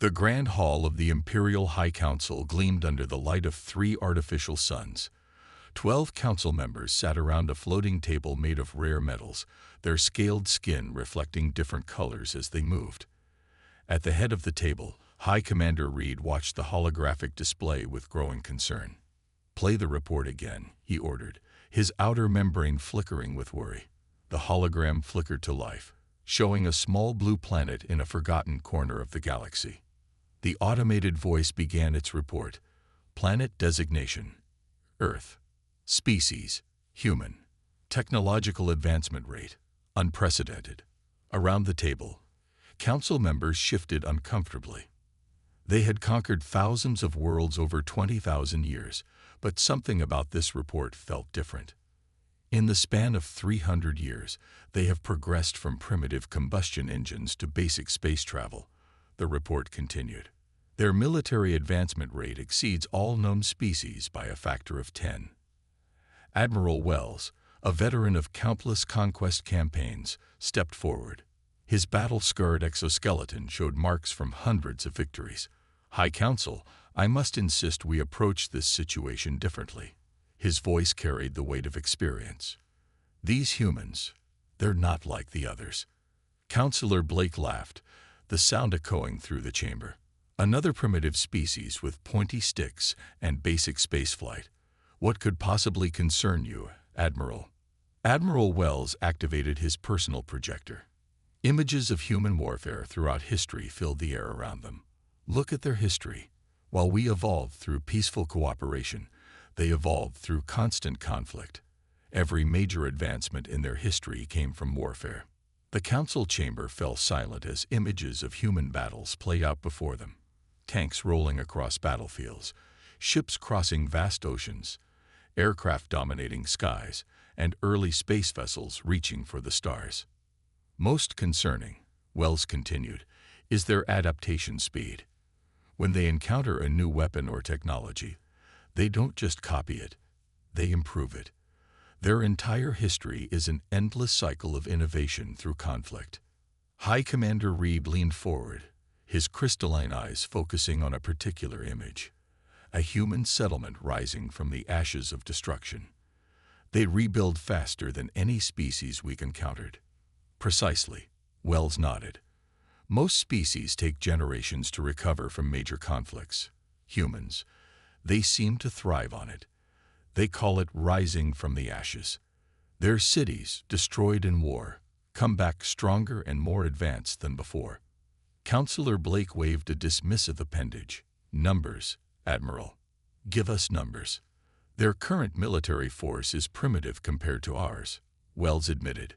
The Grand Hall of the Imperial High Council gleamed under the light of 3 artificial suns. 12 council members sat around a floating table made of rare metals, their scaled skin reflecting different colors as they moved. At the head of the table, High Commander Reed watched the holographic display with growing concern. "Play the report again," he ordered, his outer membrane flickering with worry. The hologram flickered to life, showing a small blue planet in a forgotten corner of the galaxy. The automated voice began its report. Planet designation: Earth. Species: human. Technological advancement rate: unprecedented. Around the table, council members shifted uncomfortably. They had conquered thousands of worlds over 20,000 years, but something about this report felt different. In the span of 300 years, they have progressed from primitive combustion engines to basic space travel, the report continued. Their military advancement rate exceeds all known species by a factor of 10. Admiral Wells, a veteran of countless conquest campaigns, stepped forward. His battle-scarred exoskeleton showed marks from hundreds of victories. "High Council, I must insist we approach this situation differently." His voice carried the weight of experience. "These humans, they're not like the others." Councillor Blake laughed, the sound echoing through the chamber. "Another primitive species with pointy sticks and basic spaceflight. What could possibly concern you, Admiral?" Admiral Wells activated his personal projector. Images of human warfare throughout history filled the air around them. "Look at their history. While we evolved through peaceful cooperation, they evolved through constant conflict. Every major advancement in their history came from warfare." The council chamber fell silent as images of human battles played out before them. Tanks rolling across battlefields, ships crossing vast oceans, aircraft dominating skies, and early space vessels reaching for the stars. "Most concerning," Wells continued, "is their adaptation speed. When they encounter a new weapon or technology, they don't just copy it, they improve it. Their entire history is an endless cycle of innovation through conflict." High Commander Reed leaned forward, his crystalline eyes focusing on a particular image. A human settlement rising from the ashes of destruction. "They rebuild faster than any species we've encountered." "Precisely," Wells nodded. "Most species take generations to recover from major conflicts. Humans, they seem to thrive on it. They call it rising from the ashes. Their cities, destroyed in war, come back stronger and more advanced than before." Councillor Blake waved a dismissive appendage. "Numbers, Admiral. Give us numbers." "Their current military force is primitive compared to ours," Wells admitted.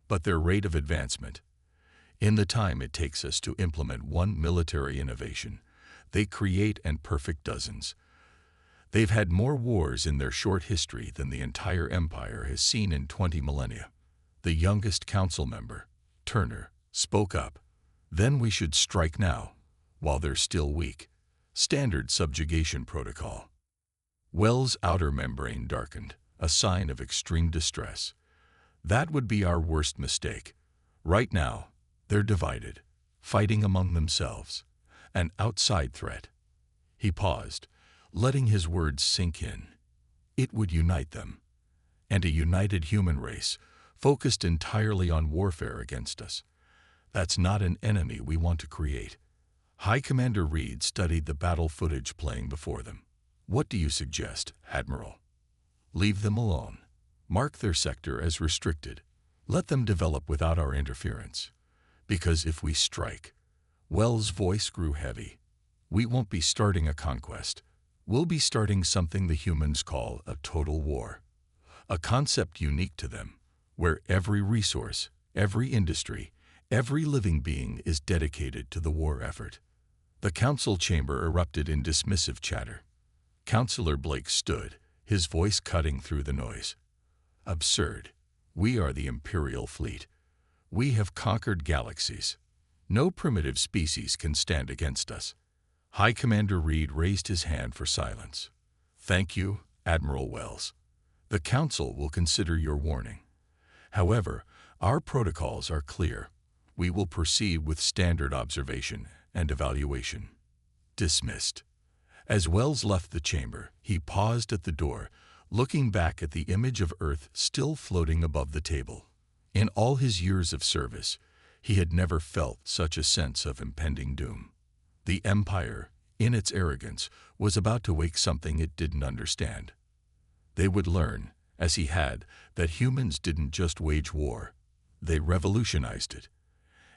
"But their rate of advancement, in the time it takes us to implement one military innovation, they create and perfect dozens. They've had more wars in their short history than the entire empire has seen in 20 millennia. The youngest council member, Turner, spoke up. "Then we should strike now, while they're still weak. Standard subjugation protocol." Wells' outer membrane darkened, a sign of extreme distress. "That would be our worst mistake. Right now, they're divided, fighting among themselves. An outside threat." He paused, letting his words sink in. "It would unite them. And a united human race, focused entirely on warfare against us. That's not an enemy we want to create." High Commander Reed studied the battle footage playing before them. "What do you suggest, Admiral?" "Leave them alone. Mark their sector as restricted. Let them develop without our interference. Because if we strike," Wells' voice grew heavy, "we won't be starting a conquest. We'll be starting something the humans call a total war. A concept unique to them, where every resource, every industry, every living being is dedicated to the war effort." The council chamber erupted in dismissive chatter. Councillor Blake stood, his voice cutting through the noise. "Absurd. We are the Imperial fleet. We have conquered galaxies. No primitive species can stand against us." High Commander Reed raised his hand for silence. "Thank you, Admiral Wells. The Council will consider your warning. However, our protocols are clear. We will proceed with standard observation and evaluation. Dismissed. As Wells left the chamber, he paused at the door, looking back at the image of Earth still floating above the table. In all his years of service, he had never felt such a sense of impending doom. The Empire, in its arrogance, was about to wake something it didn't understand. They would learn, as he had, that humans didn't just wage war, they revolutionized it.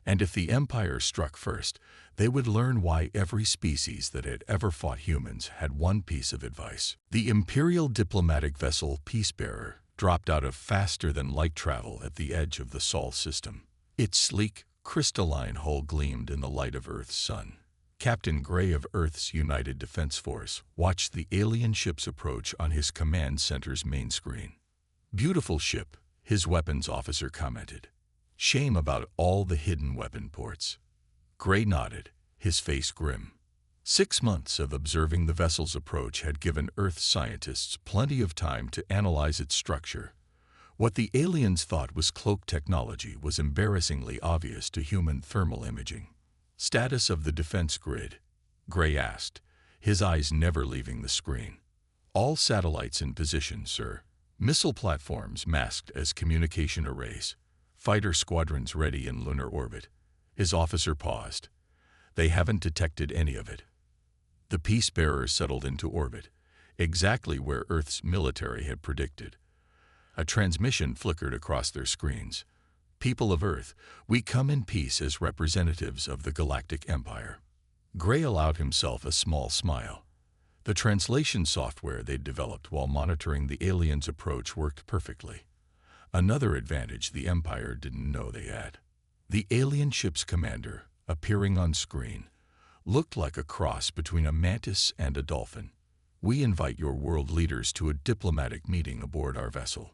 And if the Empire struck first, they would learn why every species that had ever fought humans had one piece of advice. The Imperial diplomatic vessel Peacebearer dropped out of faster-than-light travel at the edge of the Sol system. Its sleek, crystalline hull gleamed in the light of Earth's sun. Captain Gray of Earth's United Defense Force watched the alien ship's approach on his command center's main screen. "Beautiful ship," his weapons officer commented. "Shame about all the hidden weapon ports." Gray nodded, his face grim. 6 months of observing the vessel's approach had given Earth scientists plenty of time to analyze its structure. What the aliens thought was cloak technology was embarrassingly obvious to human thermal imaging. "Status of the defense grid?" Gray asked, his eyes never leaving the screen. "All satellites in position, sir. Missile platforms masked as communication arrays. Fighter squadrons ready in lunar orbit." His officer paused. "They haven't detected any of it." The Peacebearer settled into orbit, exactly where Earth's military had predicted. A transmission flickered across their screens. "People of Earth, we come in peace as representatives of the Galactic Empire." Gray allowed himself a small smile. The translation software they'd developed while monitoring the aliens' approach worked perfectly. Another advantage the Empire didn't know they had. The alien ship's commander, appearing on screen, looked like a cross between a mantis and a dolphin. "We invite your world leaders to a diplomatic meeting aboard our vessel."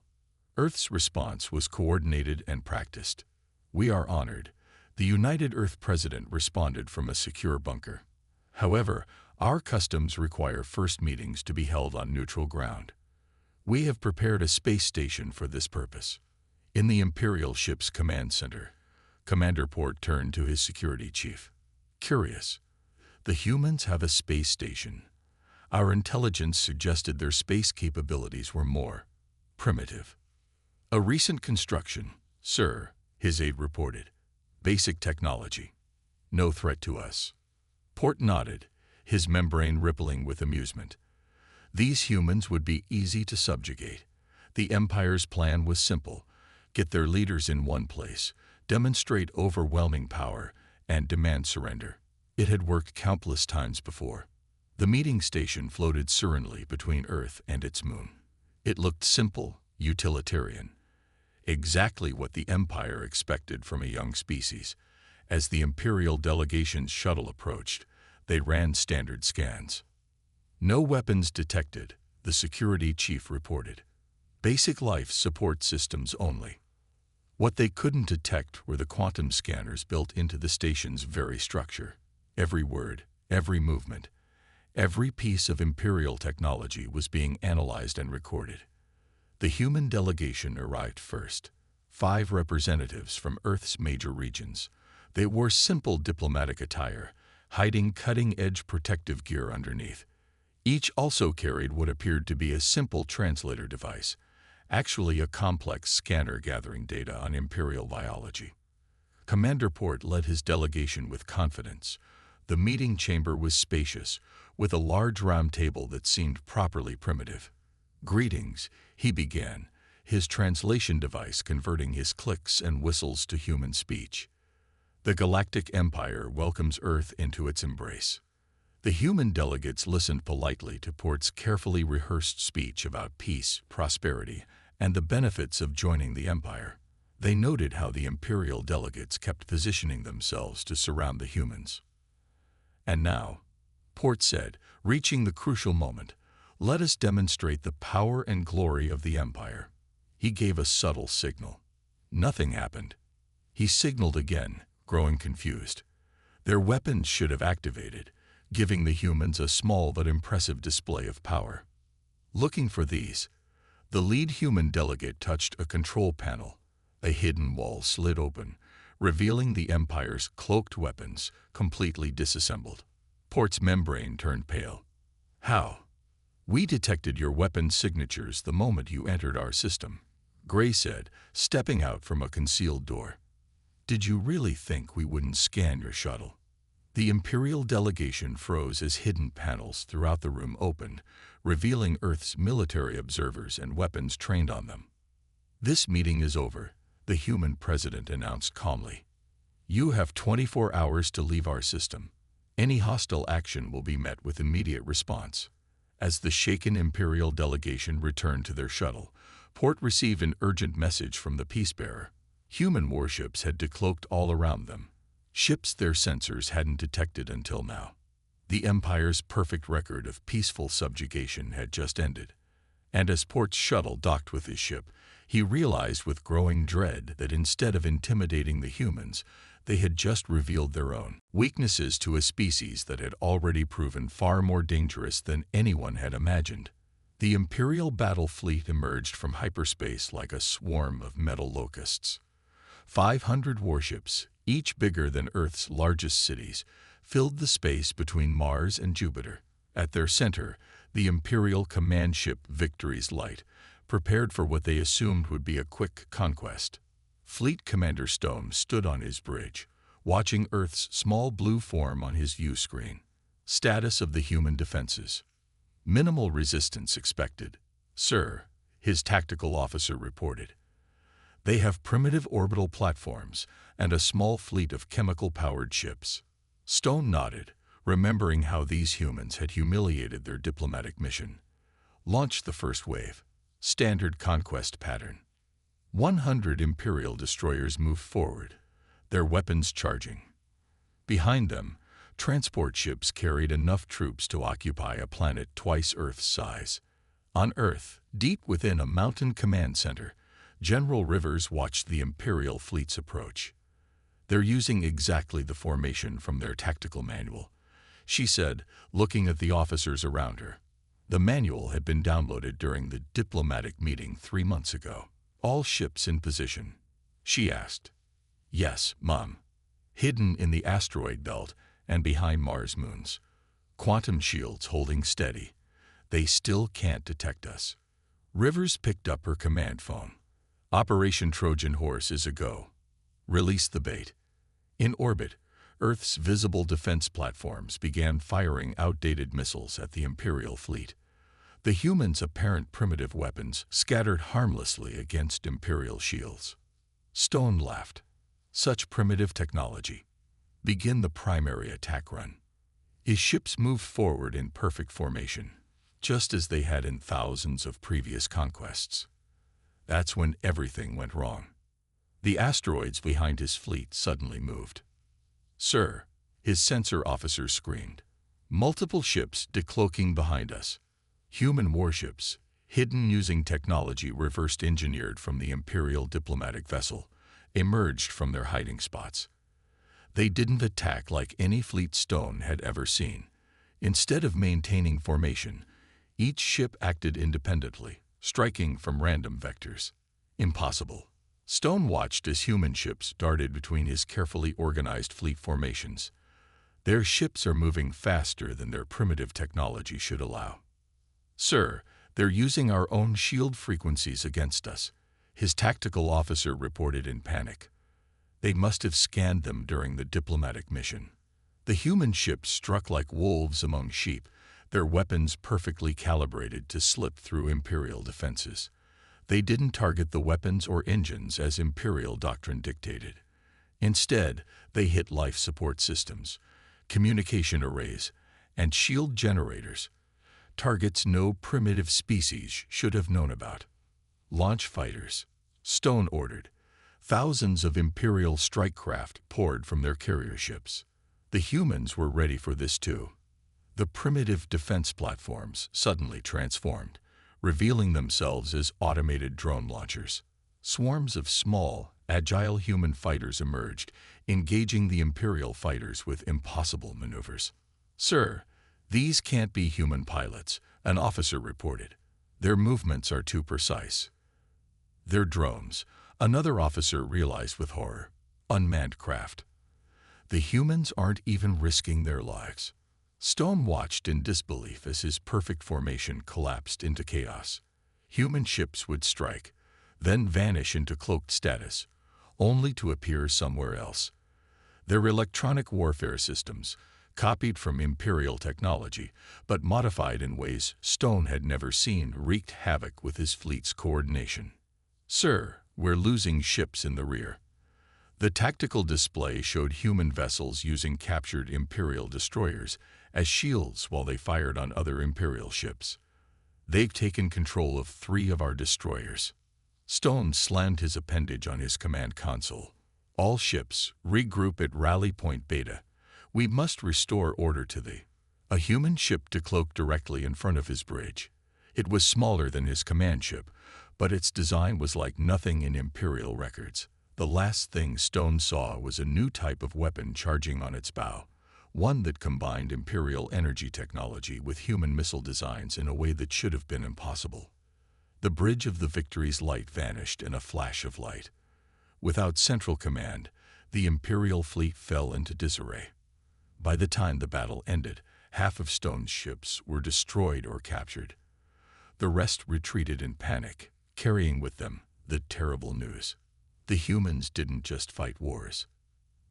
Earth's response was coordinated and practiced. "We are honored," the United Earth President responded from a secure bunker. "However, our customs require first meetings to be held on neutral ground. We have prepared a space station for this purpose." In the Imperial ship's command center, Commander Port turned to his security chief. "Curious. The humans have a space station. Our intelligence suggested their space capabilities were more primitive." "A recent construction, sir," his aide reported. "Basic technology. No threat to us." Port nodded, his membrane rippling with amusement. These humans would be easy to subjugate. The Empire's plan was simple: get their leaders in one place, demonstrate overwhelming power, and demand surrender. It had worked countless times before. The meeting station floated serenely between Earth and its moon. It looked simple, utilitarian. Exactly what the Empire expected from a young species. As the Imperial delegation's shuttle approached, they ran standard scans. "No weapons detected," the security chief reported. "Basic life support systems only." What they couldn't detect were the quantum scanners built into the station's very structure. Every word, every movement, every piece of Imperial technology was being analyzed and recorded. The human delegation arrived first. 5 representatives from Earth's major regions. They wore simple diplomatic attire, hiding cutting-edge protective gear underneath. Each also carried what appeared to be a simple translator device, actually a complex scanner gathering data on Imperial biology. Commander Port led his delegation with confidence. The meeting chamber was spacious, with a large round table that seemed properly primitive. "Greetings," he began, his translation device converting his clicks and whistles to human speech. "The Galactic Empire welcomes Earth into its embrace." The human delegates listened politely to Port's carefully rehearsed speech about peace, prosperity, and the benefits of joining the Empire. They noted how the Imperial delegates kept positioning themselves to surround the humans. "And now," Port said, reaching the crucial moment, "let us demonstrate the power and glory of the Empire." He gave a subtle signal. Nothing happened. He signaled again, growing confused. Their weapons should have activated, giving the humans a small but impressive display of power. Looking for these, the lead human delegate touched a control panel. A hidden wall slid open, revealing the Empire's cloaked weapons completely disassembled. Port's membrane turned pale. "How? We detected your weapon signatures the moment you entered our system," Gray said, stepping out from a concealed door. "Did you really think we wouldn't scan your shuttle?" The Imperial delegation froze as hidden panels throughout the room opened, revealing Earth's military observers and weapons trained on them. "This meeting is over," the human president announced calmly. "You have 24 hours to leave our system. Any hostile action will be met with immediate response." As the shaken Imperial delegation returned to their shuttle, Port received an urgent message from the peacebearer. Human warships had decloaked all around them, ships their sensors hadn't detected until now. The Empire's perfect record of peaceful subjugation had just ended, and as Port's shuttle docked with his ship, he realized with growing dread that instead of intimidating the humans, they had just revealed their own weaknesses to a species that had already proven far more dangerous than anyone had imagined. The Imperial battle fleet emerged from hyperspace like a swarm of metal locusts. 500 warships, each bigger than Earth's largest cities, filled the space between Mars and Jupiter. At their center, the Imperial command ship Victory's Light, prepared for what they assumed would be a quick conquest. Fleet Commander Stone stood on his bridge, watching Earth's small blue form on his view screen. Status of the human defenses. Minimal resistance expected, sir, his tactical officer reported. They have primitive orbital platforms and a small fleet of chemical-powered ships. Stone nodded, remembering how these humans had humiliated their diplomatic mission. Launch the first wave. Standard conquest pattern. 100 Imperial destroyers moved forward, their weapons charging. Behind them, transport ships carried enough troops to occupy a planet twice Earth's size. On Earth, deep within a mountain command center, General Rivers watched the Imperial fleet's approach. "They're using exactly the formation from their tactical manual," she said, looking at the officers around her. The manual had been downloaded during the diplomatic meeting 3 months ago. "All ships in position?" she asked. "Yes, Mom. Hidden in the asteroid belt and behind Mars moons. Quantum shields holding steady. They still can't detect us." Rivers picked up her command phone. "Operation Trojan Horse is a go. Release the bait." In orbit, Earth's visible defense platforms began firing outdated missiles at the Imperial fleet. The humans' apparent primitive weapons scattered harmlessly against Imperial shields. Stone laughed. "Such primitive technology. Begin the primary attack run." His ships moved forward in perfect formation, just as they had in thousands of previous conquests. That's when everything went wrong. The asteroids behind his fleet suddenly moved. "Sir," his sensor officer screamed. "Multiple ships decloaking behind us. Human warships, hidden using technology reversed engineered from the Imperial diplomatic vessel, emerged from their hiding spots. They didn't attack like any fleet Stone had ever seen. Instead of maintaining formation, each ship acted independently, striking from random vectors. Impossible." Stone watched as human ships darted between his carefully organized fleet formations. "Their ships are moving faster than their primitive technology should allow." "Sir, they're using our own shield frequencies against us," his tactical officer reported in panic. "They must have scanned them during the diplomatic mission." The human ships struck like wolves among sheep, their weapons perfectly calibrated to slip through Imperial defenses. They didn't target the weapons or engines as Imperial doctrine dictated. Instead, they hit life support systems, communication arrays, and shield generators, targets no primitive species should have known about. "Launch fighters," Stone ordered. Thousands of Imperial strike craft poured from their carrier ships. The humans were ready for this too. The primitive defense platforms suddenly transformed, revealing themselves as automated drone launchers. Swarms of small, agile human fighters emerged, engaging the Imperial fighters with impossible maneuvers. "Sir, these can't be human pilots," an officer reported. "Their movements are too precise." "They're drones," another officer realized with horror. unmanned craft. The humans aren't even risking their lives. Stone watched in disbelief as his perfect formation collapsed into chaos. Human ships would strike, then vanish into cloaked status, only to appear somewhere else. Their electronic warfare systems, copied from Imperial technology, but modified in ways Stone had never seen, wreaked havoc with his fleet's coordination. "Sir, we're losing ships in the rear." The tactical display showed human vessels using captured Imperial destroyers as shields while they fired on other Imperial ships. "They've taken control of 3 of our destroyers." Stone slammed his appendage on his command console. "All ships, regroup at Rally Point Beta. We must restore order to the—" A human ship decloaked directly in front of his bridge. It was smaller than his command ship, but its design was like nothing in Imperial records. The last thing Stone saw was a new type of weapon charging on its bow, one that combined Imperial energy technology with human missile designs in a way that should have been impossible. The bridge of the Victory's light vanished in a flash of light. Without central command, the Imperial fleet fell into disarray. By the time the battle ended, half of Stone's ships were destroyed or captured. The rest retreated in panic, carrying with them the terrible news. The humans didn't just fight wars.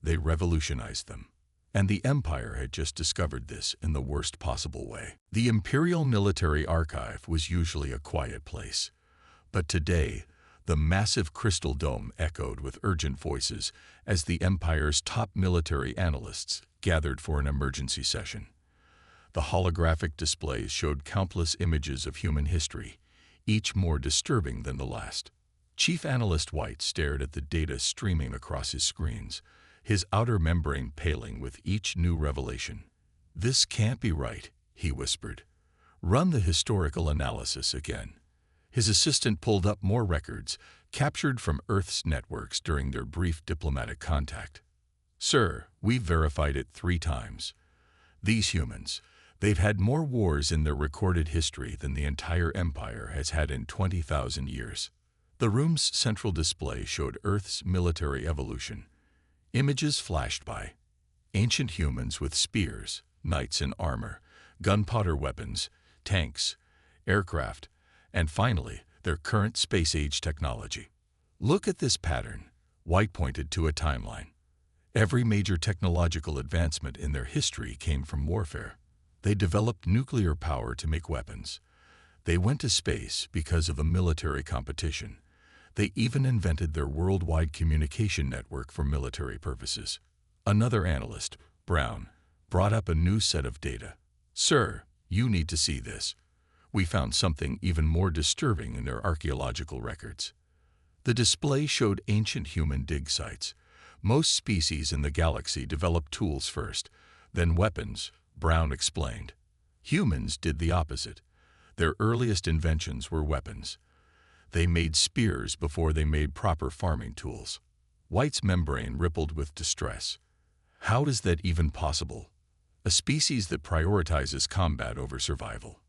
They revolutionized them. And the Empire had just discovered this in the worst possible way. The Imperial Military Archive was usually a quiet place. But today, the massive crystal dome echoed with urgent voices as the Empire's top military analysts gathered for an emergency session. The holographic displays showed countless images of human history, each more disturbing than the last. Chief Analyst White stared at the data streaming across his screens, his outer membrane paling with each new revelation. "This can't be right," he whispered. "Run the historical analysis again." His assistant pulled up more records, captured from Earth's networks during their brief diplomatic contact. "Sir, we've verified it 3 times. These humans, they've had more wars in their recorded history than the entire Empire has had in 20,000 years." The room's central display showed Earth's military evolution. Images flashed by. Ancient humans with spears, knights in armor, gunpowder weapons, tanks, aircraft, and finally, their current space-age technology. "Look at this pattern," White pointed to a timeline. Every major technological advancement in their history came from warfare. They developed nuclear power to make weapons. They went to space because of a military competition. They even invented their worldwide communication network for military purposes. Another analyst, Brown, brought up a new set of data. "Sir, you need to see this. We found something even more disturbing in their archaeological records." The display showed ancient human dig sites. Most species in the galaxy developed tools first, then weapons, Brown explained. Humans did the opposite. Their earliest inventions were weapons. They made spears before they made proper farming tools. White's membrane rippled with distress. How is that even possible? A species that prioritizes combat over survival.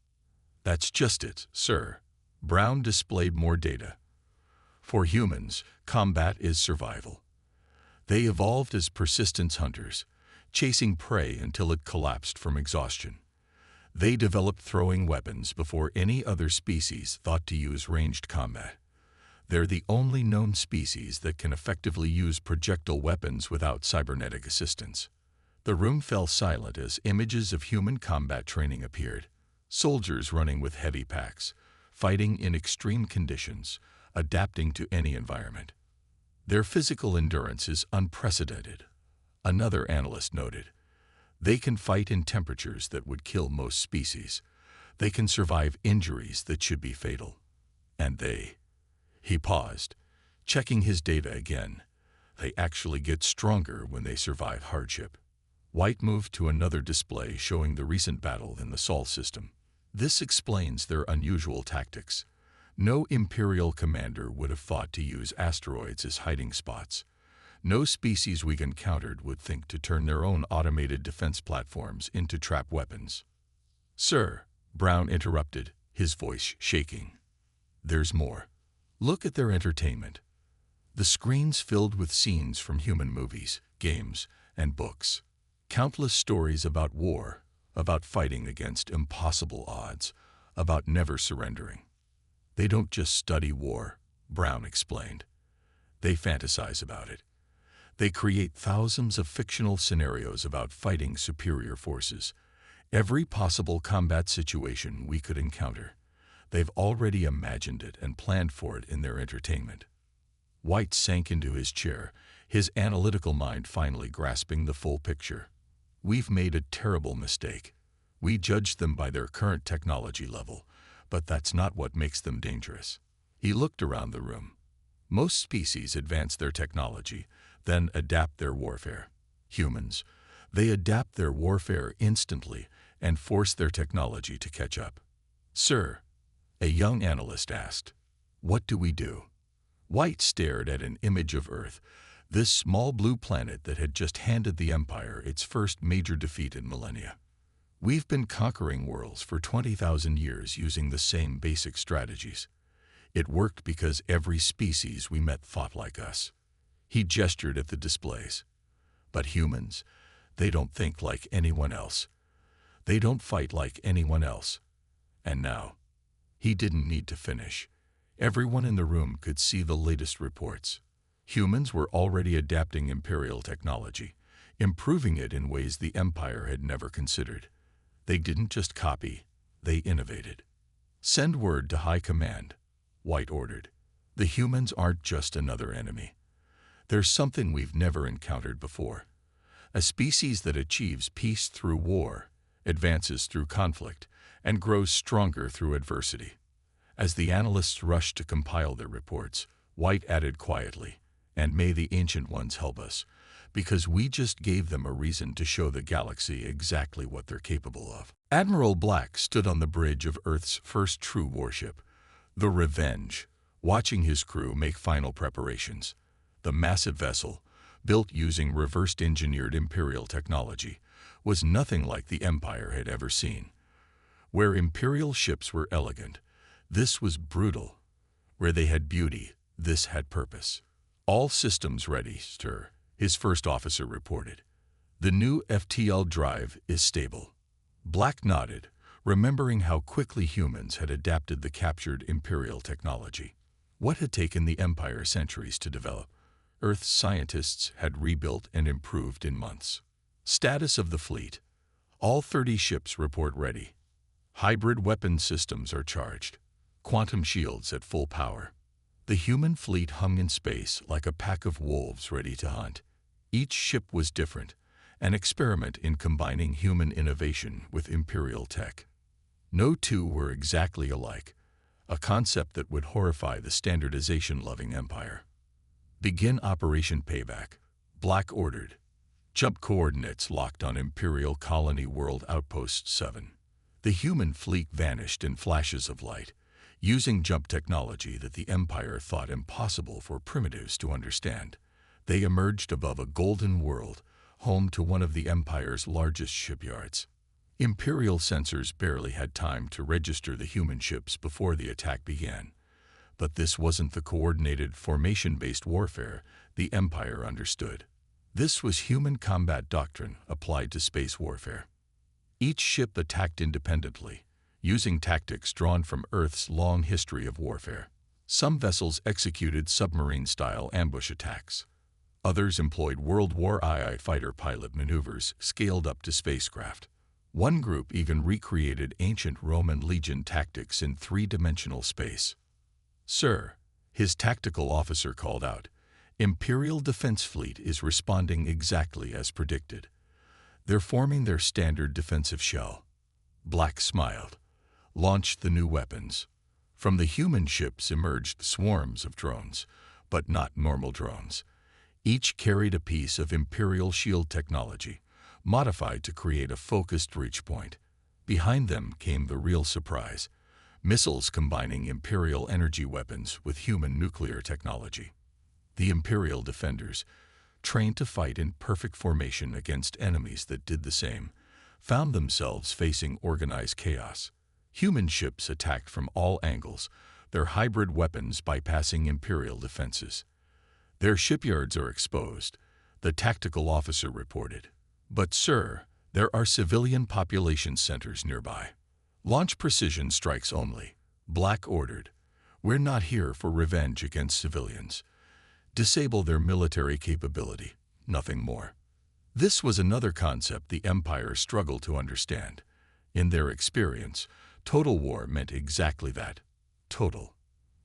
"That's just it, sir." Brown displayed more data. For humans, combat is survival. They evolved as persistence hunters, chasing prey until it collapsed from exhaustion. They developed throwing weapons before any other species thought to use ranged combat. They're the only known species that can effectively use projectile weapons without cybernetic assistance. The room fell silent as images of human combat training appeared. Soldiers running with heavy packs, fighting in extreme conditions, adapting to any environment. Their physical endurance is unprecedented, another analyst noted. They can fight in temperatures that would kill most species. They can survive injuries that should be fatal. And he paused, checking his data again. They actually get stronger when they survive hardship. White moved to another display showing the recent battle in the Sol system. This explains their unusual tactics. No Imperial commander would have thought to use asteroids as hiding spots. No species we encountered would think to turn their own automated defense platforms into trap weapons. "Sir," Brown interrupted, his voice shaking. "There's more. Look at their entertainment. The screens filled with scenes from human movies, games, and books. Countless stories about war, about fighting against impossible odds, about never surrendering. They don't just study war, Brown explained. They fantasize about it. They create thousands of fictional scenarios about fighting superior forces. Every possible combat situation we could encounter. They've already imagined it and planned for it in their entertainment. White sank into his chair, his analytical mind finally grasping the full picture. We've made a terrible mistake. We judged them by their current technology level, but that's not what makes them dangerous. He looked around the room. Most species advance their technology, then adapt their warfare. Humans, they adapt their warfare instantly and force their technology to catch up. Sir, a young analyst asked, what do we do? White stared at an image of Earth, this small blue planet that had just handed the Empire its first major defeat in millennia. We've been conquering worlds for 20,000 years using the same basic strategies. It worked because every species we met thought like us. He gestured at the displays. But humans, they don't think like anyone else. They don't fight like anyone else. And now, he didn't need to finish. Everyone in the room could see the latest reports. Humans were already adapting Imperial technology, improving it in ways the Empire had never considered. They didn't just copy, they innovated. Send word to High Command, White ordered. The humans aren't just another enemy. There's something we've never encountered before. A species that achieves peace through war, advances through conflict, and grows stronger through adversity. As the analysts rushed to compile their reports, White added quietly, and may the Ancient Ones help us, because we just gave them a reason to show the galaxy exactly what they're capable of. Admiral Black stood on the bridge of Earth's first true warship, the Revenge, watching his crew make final preparations. The massive vessel, built using reverse-engineered Imperial technology, was nothing like the Empire had ever seen. Where Imperial ships were elegant, this was brutal. Where they had beauty, this had purpose. All systems ready, sir, his first officer reported. The new FTL drive is stable. Black nodded, remembering how quickly humans had adapted the captured Imperial technology. What had taken the Empire centuries to develop, Earth's scientists had rebuilt and improved in months. Status of the fleet. All 30 ships report ready. Hybrid weapon systems are charged. Quantum shields at full power. The human fleet hung in space like a pack of wolves ready to hunt. Each ship was different, an experiment in combining human innovation with Imperial tech. No two were exactly alike, a concept that would horrify the standardization-loving Empire. Begin Operation Payback, Black ordered. Jump coordinates locked on Imperial Colony World Outpost 7. The human fleet vanished in flashes of light, using jump technology that the Empire thought impossible for primitives to understand. They emerged above a golden world, home to one of the Empire's largest shipyards. Imperial sensors barely had time to register the human ships before the attack began. But this wasn't the coordinated formation-based warfare the Empire understood. This was human combat doctrine applied to space warfare. Each ship attacked independently, using tactics drawn from Earth's long history of warfare. Some vessels executed submarine-style ambush attacks. Others employed World War II fighter pilot maneuvers scaled up to spacecraft. One group even recreated ancient Roman legion tactics in three-dimensional space. Sir, his tactical officer called out, Imperial Defense Fleet is responding exactly as predicted. They're forming their standard defensive shell. Black smiled, launched the new weapons. From the human ships emerged swarms of drones, but not normal drones. Each carried a piece of Imperial shield technology, modified to create a focused reach point. Behind them came the real surprise, missiles combining Imperial energy weapons with human nuclear technology. The Imperial defenders, trained to fight in perfect formation against enemies that did the same, found themselves facing organized chaos. Human ships attacked from all angles, their hybrid weapons bypassing Imperial defenses. Their shipyards are exposed, the tactical officer reported. But, sir, there are civilian population centers nearby. Launch precision strikes only. Black ordered. We're not here for revenge against civilians. Disable their military capability, nothing more. This was another concept the Empire struggled to understand. In their experience, total war meant exactly that, total.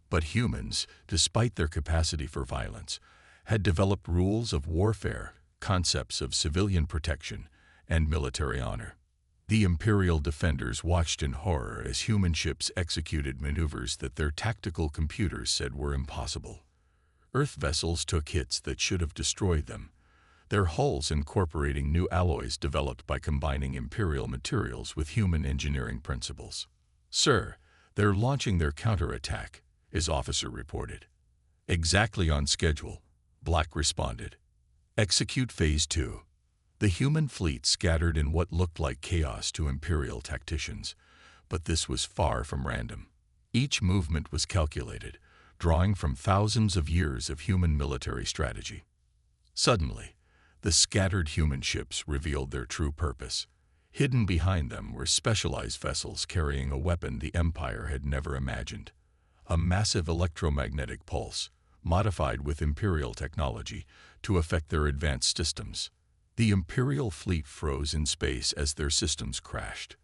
But humans, despite their capacity for violence, had developed rules of warfare, concepts of civilian protection, and military honor. The Imperial defenders watched in horror as human ships executed maneuvers that their tactical computers said were impossible. Earth vessels took hits that should have destroyed them, their hulls incorporating new alloys developed by combining Imperial materials with human engineering principles. Sir, they're launching their counterattack, his officer reported. Exactly on schedule, Black responded. Execute Phase 2. The human fleet scattered in what looked like chaos to Imperial tacticians, but this was far from random. Each movement was calculated, drawing from thousands of years of human military strategy. Suddenly, the scattered human ships revealed their true purpose. Hidden behind them were specialized vessels carrying a weapon the Empire had never imagined. A massive electromagnetic pulse, modified with Imperial technology to affect their advanced systems. The Imperial fleet froze in space as their systems crashed.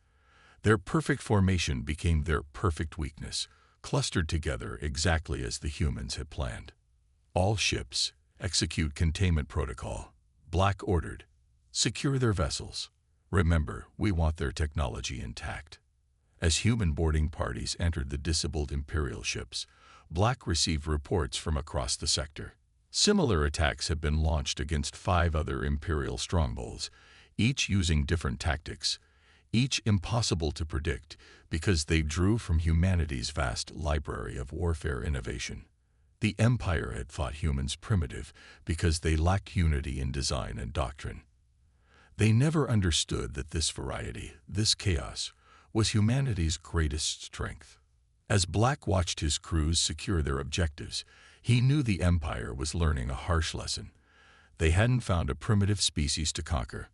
Their perfect formation became their perfect weakness, clustered together exactly as the humans had planned. All ships, execute containment protocol. Black ordered. Secure their vessels. Remember, we want their technology intact. As human boarding parties entered the disabled Imperial ships, Black received reports from across the sector. Similar attacks had been launched against 5 other Imperial strongholds, each using different tactics, each impossible to predict because they drew from humanity's vast library of warfare innovation. The Empire had fought humans primitive because they lacked unity in design and doctrine. They never understood that this variety, this chaos, was humanity's greatest strength. As Black watched his crews secure their objectives, he knew the Empire was learning a harsh lesson. They hadn't found a primitive species to conquer.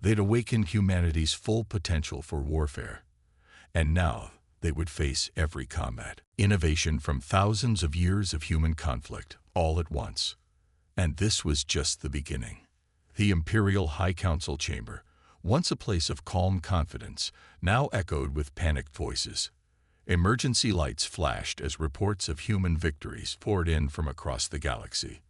They'd awakened humanity's full potential for warfare. And now, they would face every combat. Innovation from thousands of years of human conflict, all at once. And this was just the beginning. The Imperial High Council chamber, once a place of calm confidence, now echoed with panicked voices. Emergency lights flashed as reports of human victories poured in from across the galaxy.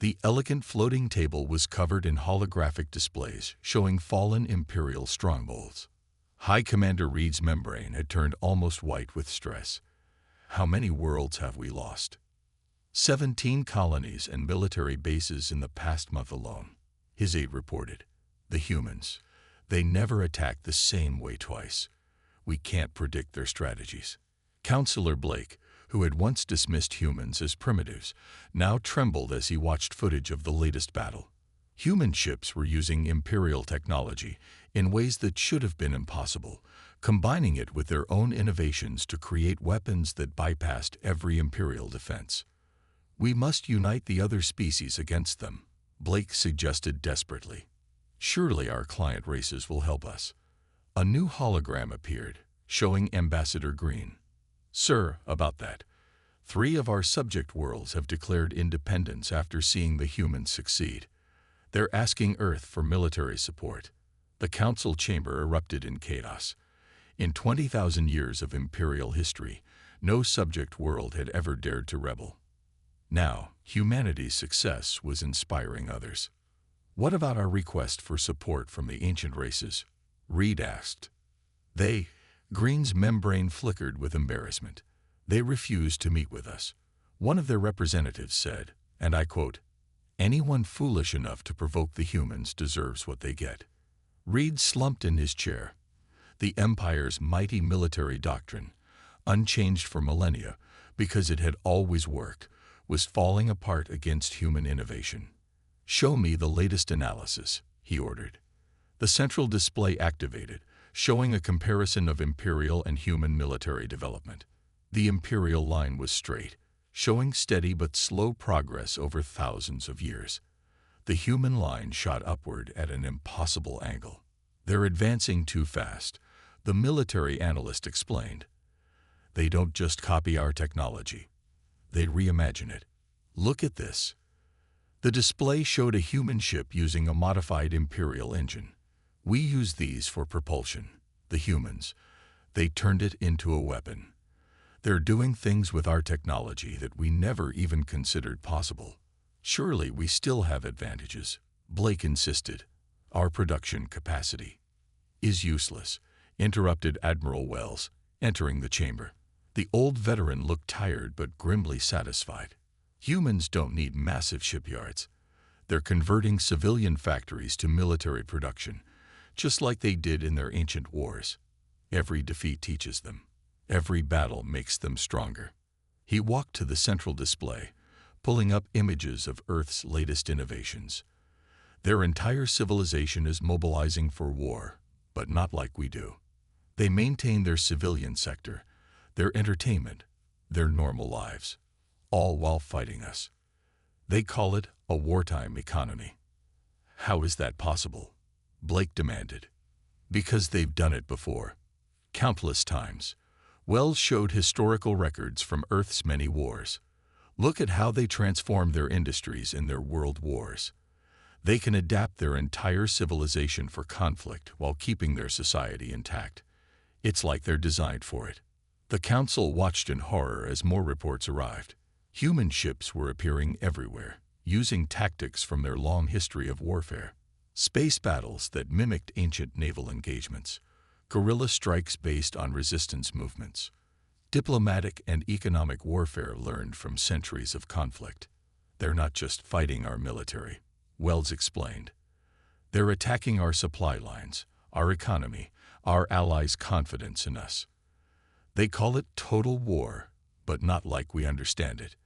The elegant floating table was covered in holographic displays showing fallen Imperial strongholds. High Commander Reed's membrane had turned almost white with stress. How many worlds have we lost? 17 colonies and military bases in the past month alone, his aide reported. The humans, they never attacked the same way twice. We can't predict their strategies. Counselor Blake, who had once dismissed humans as primitives, now trembled as he watched footage of the latest battle. Human ships were using Imperial technology in ways that should have been impossible, combining it with their own innovations to create weapons that bypassed every Imperial defense. We must unite the other species against them, Blake suggested desperately. Surely our client races will help us. A new hologram appeared, showing Ambassador Green. Sir, about that. 3 of our subject worlds have declared independence after seeing the humans succeed. They're asking Earth for military support. The council chamber erupted in chaos. In 20,000 years of Imperial history, no subject world had ever dared to rebel. Now, humanity's success was inspiring others. What about our request for support from the ancient races? Reed asked. Green's membrane flickered with embarrassment. They refused to meet with us. One of their representatives said, and I quote, "Anyone foolish enough to provoke the humans deserves what they get." Reed slumped in his chair. The Empire's mighty military doctrine, unchanged for millennia because it had always worked, was falling apart against human innovation. "Show me the latest analysis," he ordered. The central display activated, showing a comparison of Imperial and human military development. The Imperial line was straight, showing steady but slow progress over thousands of years. The human line shot upward at an impossible angle. They're advancing too fast, the military analyst explained. They don't just copy our technology. They reimagine it. Look at this. The display showed a human ship using a modified Imperial engine. We use these for propulsion. The humans. They turned it into a weapon. They're doing things with our technology that we never even considered possible. Surely we still have advantages, Blake insisted. Our production capacity is useless, interrupted Admiral Wells, entering the chamber. The old veteran looked tired but grimly satisfied. Humans don't need massive shipyards. They're converting civilian factories to military production, just like they did in their ancient wars. Every defeat teaches them. Every battle makes them stronger. He walked to the central display, pulling up images of Earth's latest innovations. Their entire civilization is mobilizing for war, but not like we do. They maintain their civilian sector, their entertainment, their normal lives, all while fighting us. They call it a wartime economy. How is that possible? Blake demanded. Because they've done it before. Countless times. Wells showed historical records from Earth's many wars. Look at how they transformed their industries in their world wars. They can adapt their entire civilization for conflict while keeping their society intact. It's like they're designed for it. The council watched in horror as more reports arrived. Human ships were appearing everywhere, using tactics from their long history of warfare. Space battles that mimicked ancient naval engagements. Guerrilla strikes based on resistance movements. Diplomatic and economic warfare learned from centuries of conflict. They're not just fighting our military, Wells explained. They're attacking our supply lines, our economy, our allies' confidence in us. They call it total war, but not like we understand it.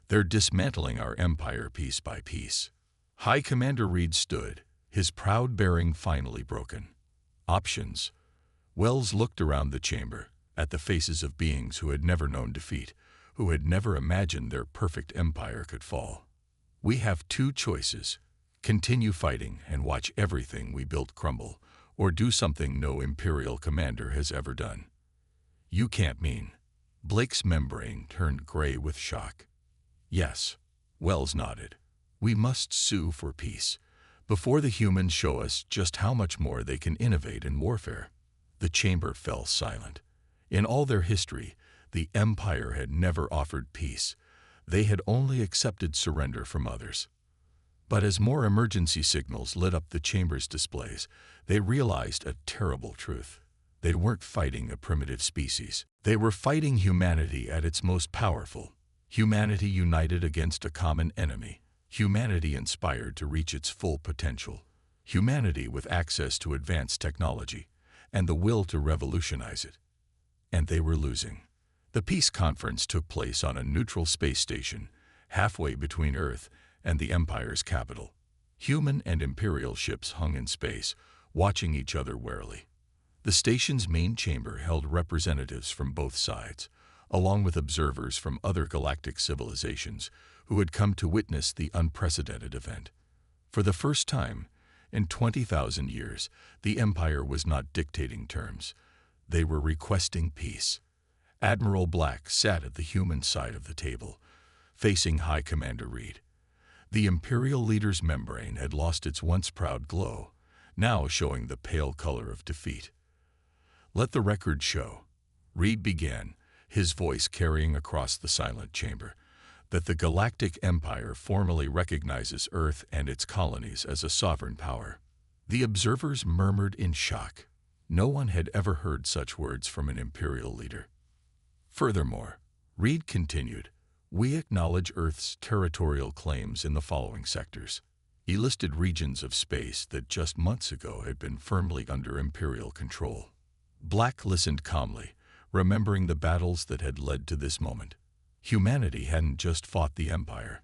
They're dismantling our empire piece by piece. High Commander Reed stood, his proud bearing finally broken. Options. Wells looked around the chamber, at the faces of beings who had never known defeat, who had never imagined their perfect empire could fall. We have two choices: continue fighting and watch everything we built crumble, or do something no Imperial commander has ever done. You can't mean. Blake's membrane turned gray with shock. Yes, Wells nodded. We must sue for peace, before the humans show us just how much more they can innovate in warfare. The chamber fell silent. In all their history, the Empire had never offered peace. They had only accepted surrender from others. But as more emergency signals lit up the chamber's displays, they realized a terrible truth. They weren't fighting a primitive species. They were fighting humanity at its most powerful. Humanity united against a common enemy. Humanity inspired to reach its full potential. Humanity with access to advanced technology and the will to revolutionize it. And they were losing. The peace conference took place on a neutral space station, halfway between Earth and the Empire's capital. Human and Imperial ships hung in space, watching each other warily. The station's main chamber held representatives from both sides, along with observers from other galactic civilizations who had come to witness the unprecedented event. For the first time, in 20,000 years, the Empire was not dictating terms. They were requesting peace. Admiral Black sat at the human side of the table, facing High Commander Reed. The Imperial leader's membrane had lost its once proud glow, now showing the pale color of defeat. Let the record show, Reed began, his voice carrying across the silent chamber, that the Galactic Empire formally recognizes Earth and its colonies as a sovereign power. The observers murmured in shock. No one had ever heard such words from an Imperial leader. Furthermore, Reed continued, we acknowledge Earth's territorial claims in the following sectors. He listed regions of space that just months ago had been firmly under Imperial control. Black listened calmly, remembering the battles that had led to this moment. Humanity hadn't just fought the Empire.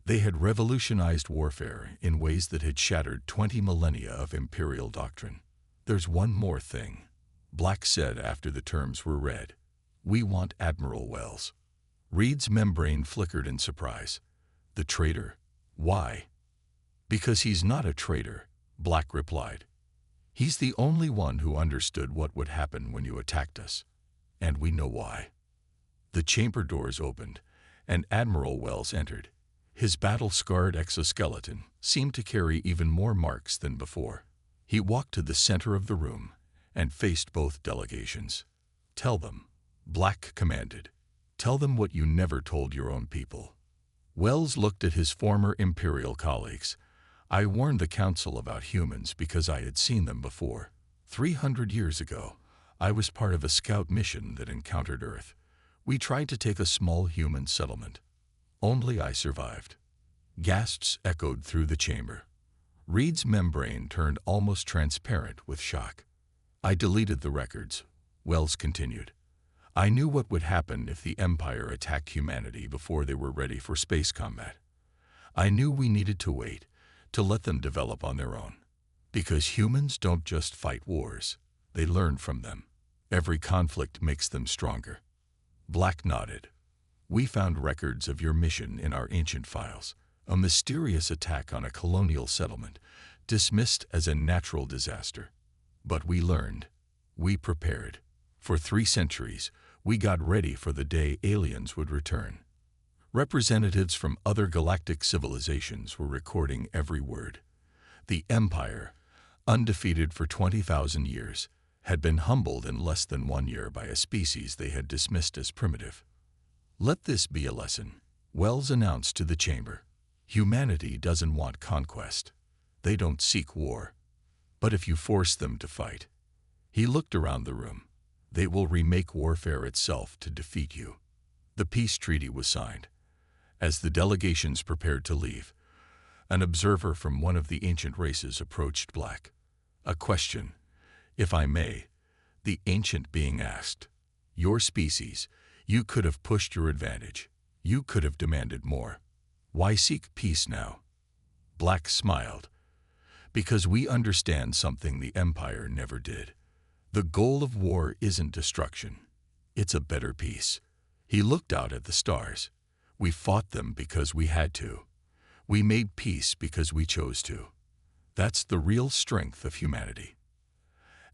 They had revolutionized warfare in ways that had shattered 20 millennia of Imperial doctrine. There's one more thing, Black said after the terms were read. We want Admiral Wells. Reed's membrane flickered in surprise. The traitor? Why? Because he's not a traitor, Black replied. He's the only one who understood what would happen when you attacked us. And we know why. The chamber doors opened, and Admiral Wells entered. His battle-scarred exoskeleton seemed to carry even more marks than before. He walked to the center of the room and faced both delegations. Tell them, Black commanded. Tell them what you never told your own people. Wells looked at his former Imperial colleagues. I warned the Council about humans because I had seen them before. 300 years ago, I was part of a scout mission that encountered Earth. We tried to take a small human settlement. Only I survived. Gasps echoed through the chamber. Reed's membrane turned almost transparent with shock. I deleted the records, Wells continued. I knew what would happen if the Empire attacked humanity before they were ready for space combat. I knew we needed to wait, to let them develop on their own. Because humans don't just fight wars, they learn from them. Every conflict makes them stronger. Black nodded. We found records of your mission in our ancient files. A mysterious attack on a colonial settlement, dismissed as a natural disaster. But we learned. We prepared. For 3 centuries, we got ready for the day aliens would return. Representatives from other galactic civilizations were recording every word. The Empire, undefeated for 20,000 years, had been humbled in less than 1 year by a species they had dismissed as primitive. Let this be a lesson, Wells announced to the chamber. Humanity doesn't want conquest. They don't seek war. But if you force them to fight, he looked around the room, they will remake warfare itself to defeat you. The peace treaty was signed. As the delegations prepared to leave, an observer from one of the ancient races approached Black. A question, if I may, the ancient being asked. Your species, you could have pushed your advantage. You could have demanded more. Why seek peace now? Black smiled. Because we understand something the Empire never did. The goal of war isn't destruction. It's a better peace. He looked out at the stars. We fought them because we had to. We made peace because we chose to. That's the real strength of humanity.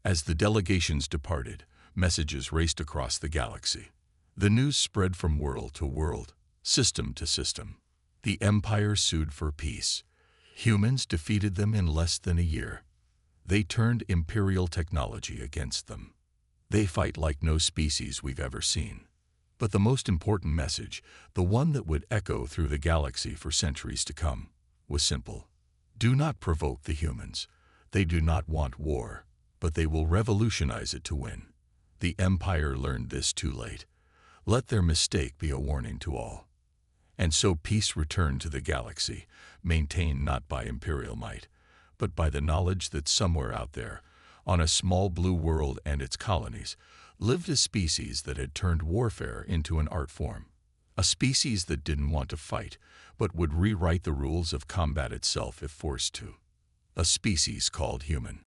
As the delegations departed, messages raced across the galaxy. The news spread from world to world, system to system. The Empire sued for peace. Humans defeated them in less than a year. They turned Imperial technology against them. They fight like no species we've ever seen. But the most important message, the one that would echo through the galaxy for centuries to come, was simple. Do not provoke the humans. They do not want war, but they will revolutionize it to win. The Empire learned this too late. Let their mistake be a warning to all. And so peace returned to the galaxy, maintained not by Imperial might, but by the knowledge that somewhere out there, on a small blue world and its colonies, lived a species that had turned warfare into an art form. A species that didn't want to fight, but would rewrite the rules of combat itself if forced to. A species called human.